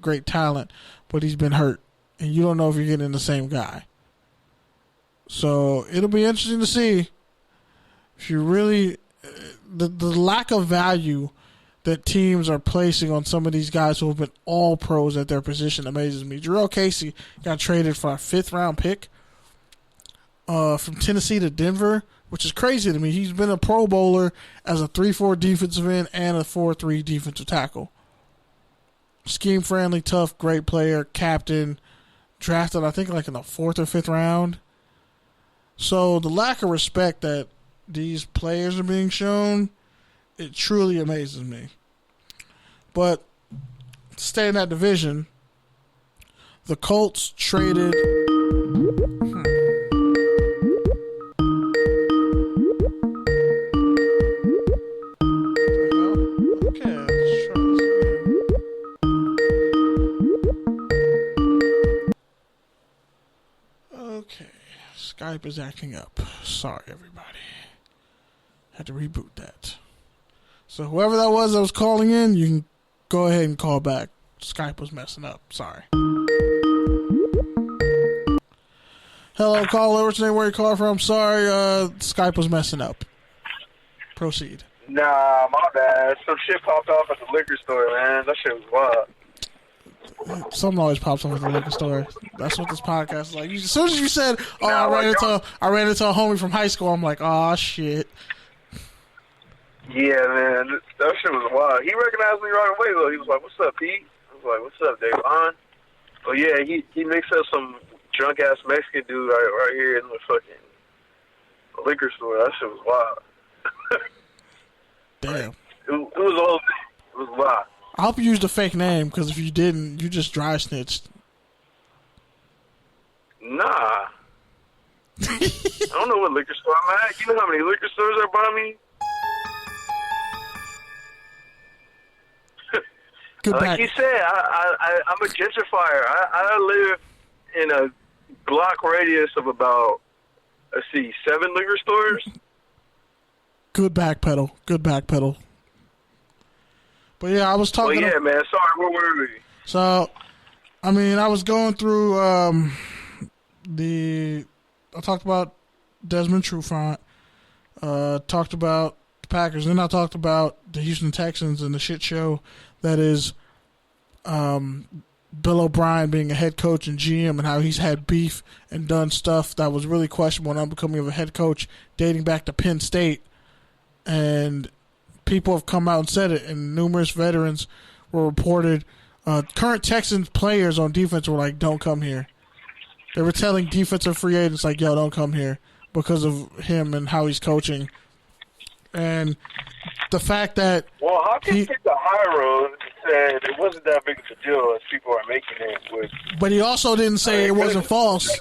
great talent, but he's been hurt, and you don't know if you're getting the same guy. So it'll be interesting to see if you really the lack of value that teams are placing on some of these guys who have been all pros at their position amazes me. Jurrell Casey got traded for a 5th-round pick from Tennessee to Denver, which is crazy to me. He's been a Pro Bowler as a 3-4 defensive end and a 4-3 defensive tackle. Scheme-friendly, tough, great player, captain, drafted I think like in the 4th or 5th round. So the lack of respect that these players are being shown, it truly amazes me. But to stay in that division, the Colts traded. Okay, Skype is acting up. Sorry, everybody. Had to reboot that. So whoever that was calling in, you can go ahead and call back. Skype was messing up. Sorry. Hello, caller. What's your name? Where you call from? Sorry, Skype was messing up. Proceed. Nah, my bad. Some shit popped off at the liquor store, man. That shit was wild. Something always pops up at the liquor store. That's what this podcast is like. As soon as you said, I ran into a homie from high school, I'm like, oh, shit. Yeah, man. That shit was wild. He recognized me right away, though. He was like, what's up, Pete? I was like, what's up, Davon? Oh, yeah, he mixed up some drunk-ass Mexican dude right here in the fucking liquor store. That shit was wild. Damn. It was a whole thing. It was wild. I hope you used a fake name, because if you didn't, you just dry snitched. Nah. I don't know what liquor store I'm at. You know how many liquor stores are by me? Like you said, I'm a gentrifier. I live in a block radius of about, 7 liquor stores. Good backpedal. But yeah, I was talking. Well, yeah, man. Sorry, where were we? So, I mean, I was going through I talked about Desmond Trufant, talked about the Packers, then I talked about the Houston Texans and the shit show that is Bill O'Brien being a head coach and GM and how he's had beef and done stuff that was really questionable and unbecoming of a head coach dating back to Penn State. And people have come out and said it, and numerous veterans were reported. Current Texans players on defense were like, don't come here. They were telling defensive free agents, like, yo, don't come here because of him and how he's coaching. And the fact that... Well, Hopkins took the high road and said it wasn't that big of a deal as people are making it. But he also didn't say it wasn't false.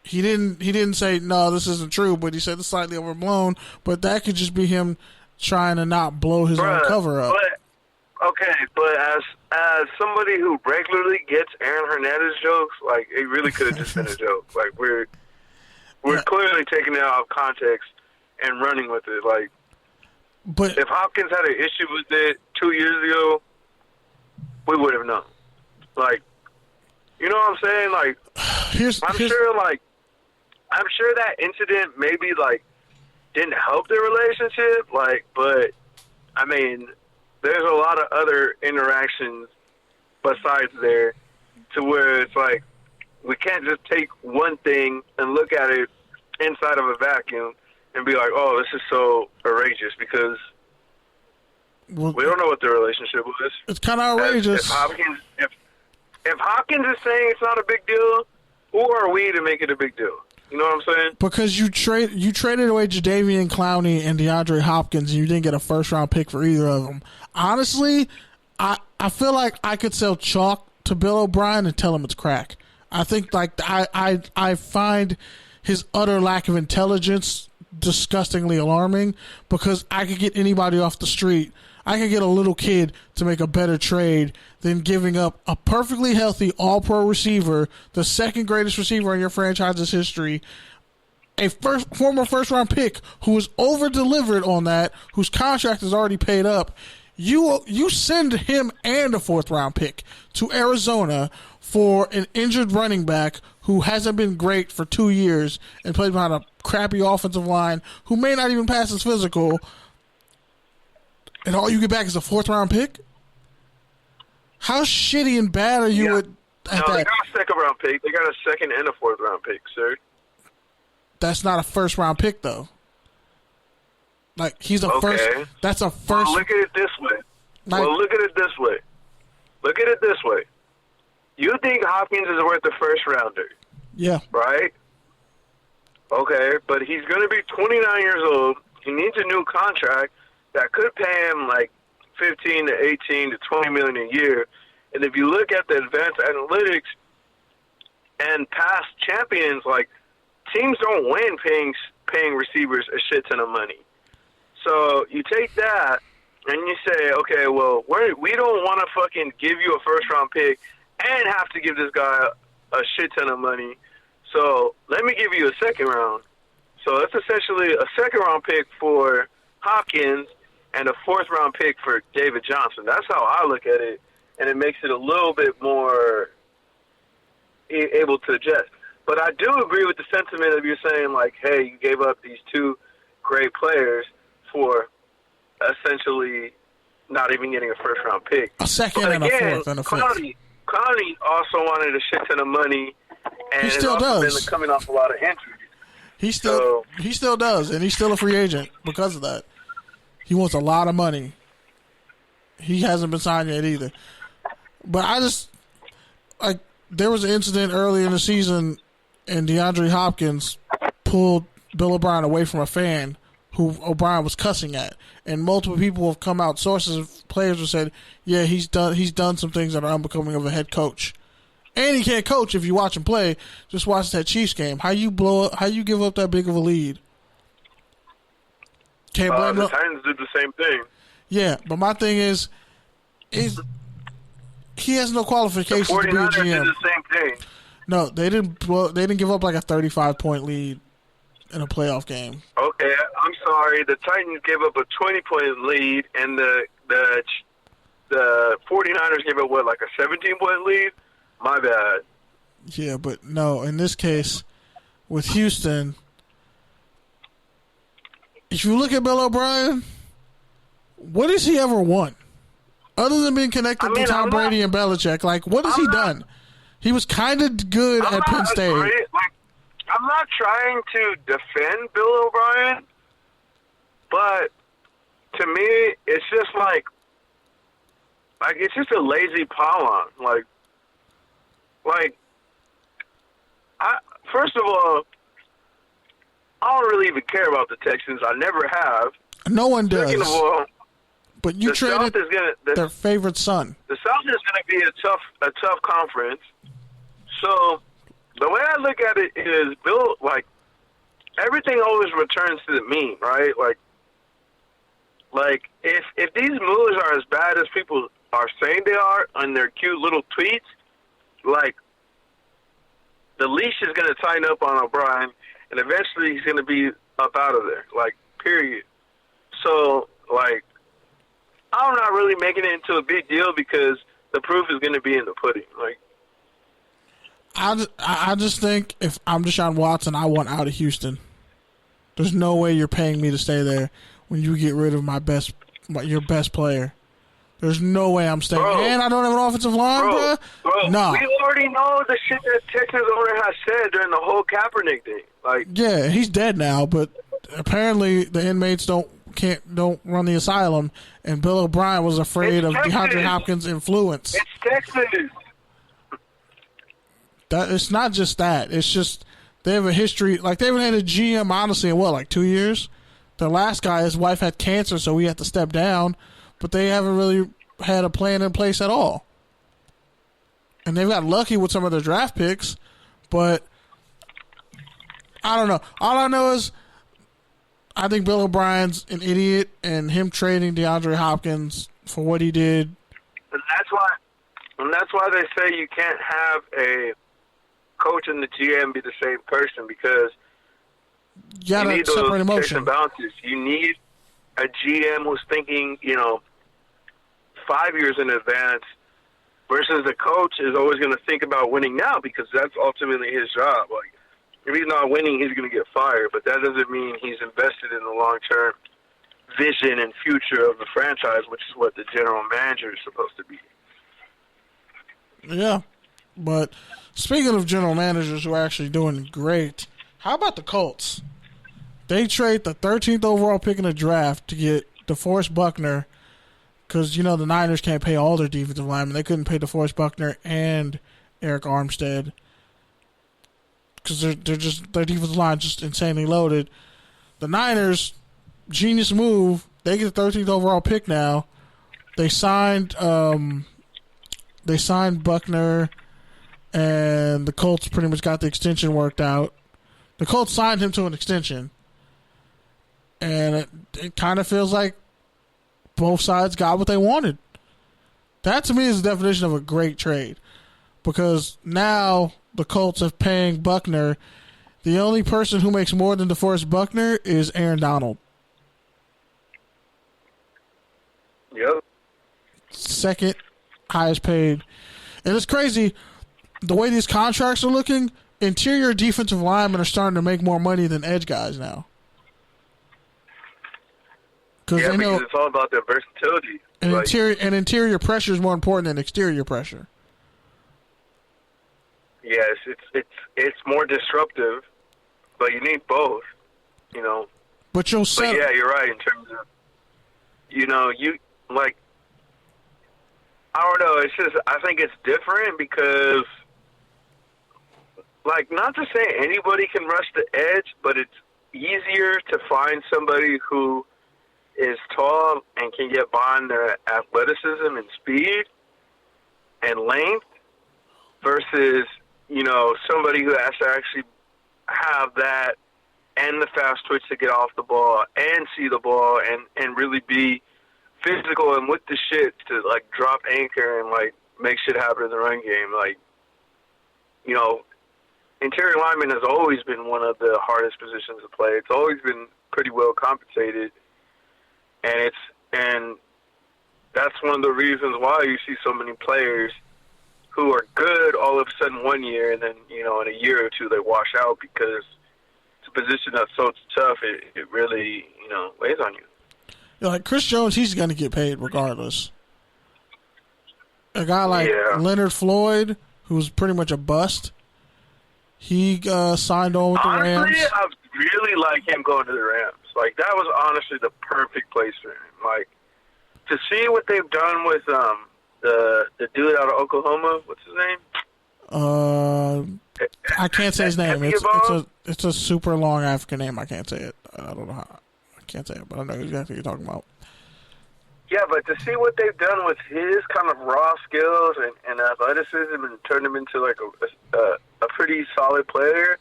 He didn't say, no, this isn't true, but he said it's slightly overblown. But that could just be him trying to not blow his own cover up. But as somebody who regularly gets Aaron Hernandez jokes, like, it really could have just been a joke. Like, we're clearly taking it out of context and running with it. Like, but if Hopkins had an issue with it 2 years ago, we would have known. Like, you know what I'm saying? Like, I'm sure that incident maybe, like, didn't help their relationship, like, but, I mean, there's a lot of other interactions besides there to where it's like, we can't just take one thing and look at it inside of a vacuum and be like, oh, this is so outrageous because we don't know what their relationship was. It's kind of outrageous. If Hopkins is saying it's not a big deal, who are we to make it a big deal? You know what I'm saying? Because you traded away Jadeveon Clowney and DeAndre Hopkins, and you didn't get a first-round pick for either of them. Honestly, I feel like I could sell chalk to Bill O'Brien and tell him it's crack. I think like I find his utter lack of intelligence disgustingly alarming because I could get anybody off the street. I could get a little kid to make a better trade than giving up a perfectly healthy all-pro receiver, the second greatest receiver in your franchise's history, a former first-round pick who was over-delivered on that, whose contract is already paid up, You send him and a 4th-round pick to Arizona for an injured running back who hasn't been great for 2 years and plays behind a crappy offensive line who may not even pass his physical, and all you get back is a 4th-round pick? How shitty and bad are you at that? They got a 2nd-round pick. They got a 2nd and a 4th-round pick, sir. That's not a 1st-round pick, though. Like, he's a first. That's a first. Well, look at it this way. Look at it this way. You think Hopkins is worth a 1st-rounder? Yeah. Right? Okay, but he's going to be 29 years old. He needs a new contract that could pay him like 15 to 18 to 20 million a year. And if you look at the advanced analytics and past champions, like, teams don't win paying receivers a shit ton of money. So you take that and you say, okay, well, we don't want to fucking give you a 1st-round pick and have to give this guy a shit ton of money. So let me give you a 2nd round. So it's essentially a 2nd-round pick for Hopkins and a 4th-round pick for David Johnson. That's how I look at it, and it makes it a little bit more able to adjust. But I do agree with the sentiment of you saying, like, hey, you gave up these 2 great players for essentially not even getting a 1st-round pick. A 2nd and a 4th and a 5th. Clowney also wanted a shit ton of money, and he still does. Been coming off a lot of injuries. He still does, and he's still a free agent because of that. He wants a lot of money. He hasn't been signed yet either. But there was an incident early in the season, and DeAndre Hopkins pulled Bill O'Brien away from a fan who O'Brien was cussing at, and multiple people have come out. Sources, players have said, "Yeah, he's done some things that are unbecoming of a head coach, and he can't coach if you watch him play. Just watch that Chiefs game. How you give up that big of a lead? Can't blame the Titans did the same thing. Yeah, but my thing is he has no qualifications to be a GM. Did the same thing. No, they didn't. Well, they didn't give up like a 35-point lead in a playoff game. Okay, I'm sorry. The Titans gave up a 20-point lead, and the 49ers gave up, what, like a 17-point lead? My bad. Yeah, but no, in this case, with Houston, if you look at Bill O'Brien, what has he ever won? Other than being connected to Tom Brady and Belichick, like, what has he done? He was kind of good at Penn State. I'm not trying to defend Bill O'Brien, but to me, it's just like it's just a lazy pylon. First of all, I don't really even care about the Texans. I never have. No one does. Second of all, but you traded their favorite son. The South is going to be a tough conference. So the way I look at it is, Bill, like, everything always returns to the mean, right? Like if these moves are as bad as people are saying they are on their cute little tweets, like, the leash is going to tighten up on O'Brien, and eventually he's going to be up out of there, like, period. So, like, I'm not really making it into a big deal because the proof is going to be in the pudding. Like, I just think if I'm Deshaun Watson, I want out of Houston. There's no way you're paying me to stay there when you get rid of your best player. There's no way I'm staying. Bro, and I don't have an offensive line, bro. No. We already know the shit that Texans owner has said during the whole Kaepernick thing. Like, yeah, he's dead now, but apparently the inmates don't run the asylum, and Bill O'Brien was afraid of DeAndre Hopkins' influence. It's Texas. It's not just that. It's just they have a history. Like, they haven't had a GM, honestly, in what, like 2 years? The last guy, his wife had cancer, so he had to step down. But they haven't really had a plan in place at all. And they've got lucky with some of their draft picks, but I don't know. All I know is I think Bill O'Brien's an idiot, and him trading DeAndre Hopkins for what he did. And that's why they say you can't have a coach and the GM be the same person, because you need those checks and balances. You need a GM who's thinking, 5 years in advance versus the coach is always going to think about winning now because that's ultimately his job. Like, if he's not winning, he's going to get fired, but that doesn't mean he's invested in the long-term vision and future of the franchise, which is what the general manager is supposed to be. Yeah, but speaking of general managers who are actually doing great, how about the Colts? They trade the 13th overall pick in the draft to get DeForest Buckner because, the Niners can't pay all their defensive linemen. They couldn't pay DeForest Buckner and Eric Armstead because their defensive line is just insanely loaded. The Niners, genius move. They get the 13th overall pick now. They signed Buckner, and the Colts pretty much got the extension worked out. The Colts signed him to an extension, and it kind of feels like both sides got what they wanted. That, to me, is the definition of a great trade because now the Colts are paying Buckner. The only person who makes more than DeForest Buckner is Aaron Donald. Yep. Second highest paid. And it's crazy the way these contracts are looking. Interior defensive linemen are starting to make more money than edge guys now. Yeah, because it's all about their versatility. And interior pressure is more important than exterior pressure. Yes, it's more disruptive, but you need both. But you'll set. But yeah, you're right in terms of you like. I don't know. It's just I think it's different because, like, not to say anybody can rush the edge, but it's easier to find somebody who is tall and can get behind their athleticism and speed and length versus, somebody who has to actually have that and the fast twitch to get off the ball and see the ball and really be physical and with the shit to, like, drop anchor and, like, make shit happen in the run game. Like, interior lineman has always been one of the hardest positions to play. It's always been pretty well compensated. And that's one of the reasons why you see so many players who are good all of a sudden one year and then, in a year or two they wash out because it's a position that's so tough, it really, weighs on you. Like Chris Jones, he's going to get paid regardless. A guy like Leonard Floyd, who's pretty much a bust, he signed on with the Rams. Honestly, I really like him going to the Rams. Like, that was honestly the perfect place for him. Like, to see what they've done with the dude out of Oklahoma, what's his name? I can't say his name. It's a super long African name. I can't say it. I don't know how. I can't say it, but I know exactly what you're talking about. Yeah, but to see what they've done with his kind of raw skills and athleticism and turn him into, like, a pretty solid player,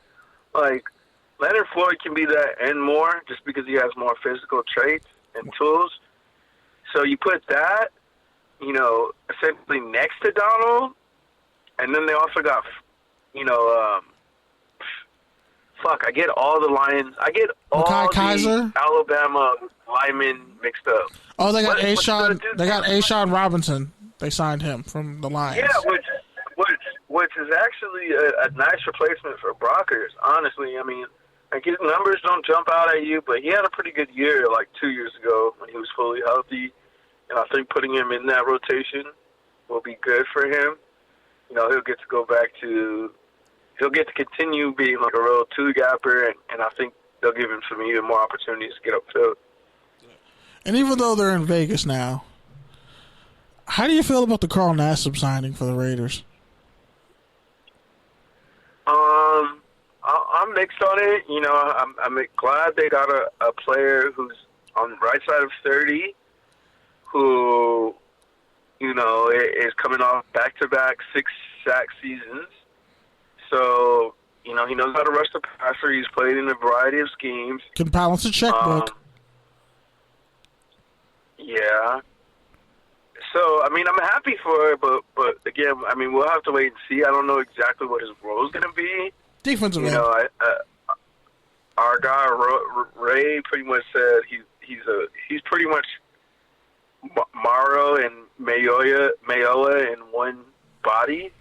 like, Leonard Floyd can be that and more just because he has more physical traits and tools. So you put that, essentially next to Donald, and then they also got, I get all the Lions. I get all the Alabama linemen mixed up. Oh, they got Ashawn. They got Ashawn Robinson. They signed him from the Lions. Yeah, which is actually a nice replacement for Brockers. Honestly, I mean, like, his numbers don't jump out at you, but he had a pretty good year like 2 years ago when he was fully healthy, and I think putting him in that rotation will be good for him. He'll get to go back to. He'll get to continue being like a real two-gapper, and I think they'll give him some even more opportunities to get upfield. And even though they're in Vegas now, how do you feel about the Carl Nassib signing for the Raiders? I'm mixed on it. I'm glad they got a player who's on the right side of 30 who, is coming off back-to-back 6-sack seasons. So, he knows how to rush the passer. He's played in a variety of schemes. Can balance a checkbook. Yeah. So, I mean, I'm happy for it, but again, I mean, we'll have to wait and see. I don't know exactly what his role is going to be. Defensive end. Our guy Ray pretty much said he's pretty much Morrow and Mayola in one body.